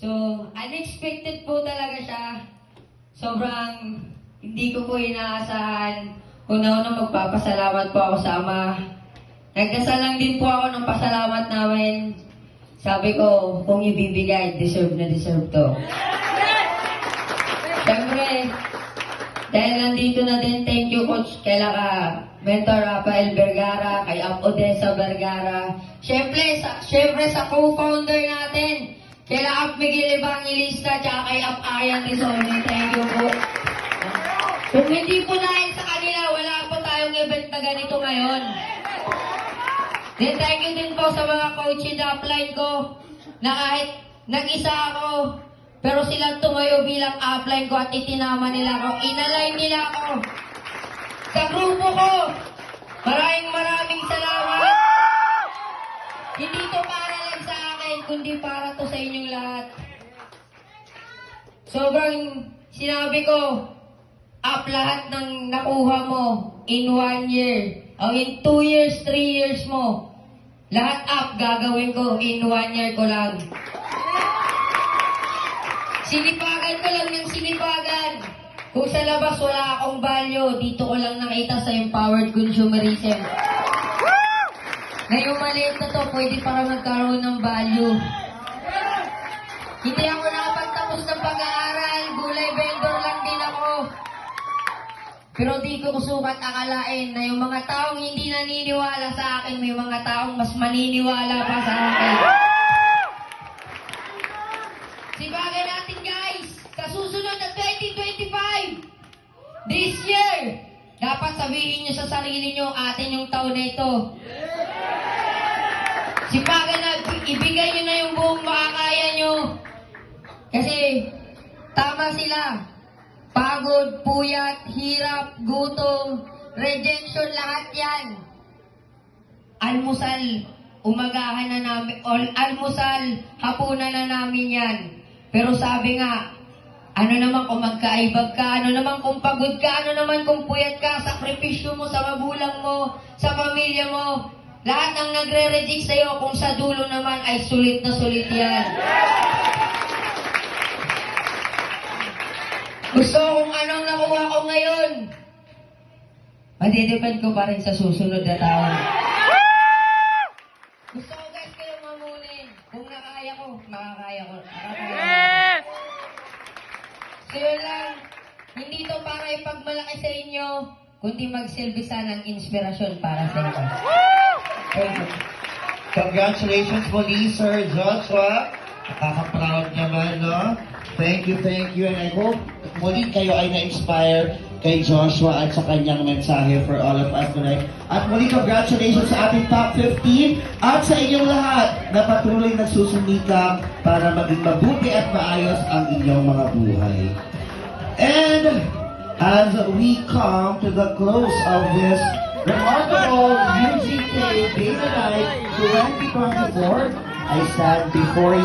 So, unexpected po talaga siya. Sobrang hindi ko po inaasahan. Una-una magpapasalamat po ako sa Ama. Nagdasal lang din po ako ng pasalamat namin. Sabi ko, kung ibibigay, deserve na deserve to. Siyempre, dahil nandito na din, thank you Coach Kelaka, Mentor Rafael Vergara, kay Ap Odessa Vergara. Siyempre sa co-founder natin, kay Ap Miguel Evangelista, tsaka kay Ap Ayan Rizoni. Thank you po. Kung hindi po dahil sa kanila, wala po tayong event na ganito ngayon. Then thank you din po sa mga coaching upline ko na kahit nag-isa ako, pero silang tumayo bilang upline ko at itinama nila ako. Inalign nila ako. Sa grupo ko, maraming salamat. Hindi to para lang sa akin, kundi para to sa inyong lahat. Sobrang sinabi ko, up lahat ng nakuha mo in 1 year. O in 2 years, 3 years mo. Lahat up gagawin ko in 1 year ko lang. Sinipagan ko lang yung sinipagan. Kung sa labas wala akong value, dito ko lang nakita sa empowered consumerism. Ngayong maliit na to, pwede para magkaroon ng value. Hindi ako nakapagtapos ng pag-aaral, gulay vendor lang din ako. Pero di ko sukat akalain na yung mga taong hindi naniniwala sa akin, may mga taong mas maniniwala pa sa akin. Sibagan natin guys, sa susunod na 2025, this year, dapat sabihin nyo sa sarili nyo, atin yung taon na ito. Sibagan na, ibigay nyo na yung buong makakaya nyo. Kasi, tama sila. Pagod, puyat, hirap, gutom, rejection, lahat yan. Almusal, umagahan na namin, almusal, hapunan na namin yan. Pero sabi nga, ano naman kung magkaibag ka, ano naman kung pagod ka, ano naman kung puyat ka, sakripisyo mo sa magulang mo, sa pamilya mo, lahat ng nagre-reject sa'yo, kung sa dulo naman ay sulit na sulit yan. Gusto kung anong nakuha ko ngayon, madidepend ko pa rin sa susunod na taon. Gusto ko guys kayong mamunin. Kung nakaya ko, makakaya ko. So yun lang, hindi to para ipagmalaki sa inyo, kundi magsilbi sana ng inspirasyon para sa inyo. Thank you. Congratulations muli, Sir Joshua. Nakaka-proud naman, no? Thank you, and I hope muli kayo ay na-inspire kay Joshua at sa kanyang mensahe for all of us tonight. At muli, congratulations sa ating top 15 at sa inyong lahat na patuloy nagsusumikap para maging mabuti at maayos ang inyong mga buhay. And as we come to the close of this remarkable UGK Data Night 2024, I stand before you.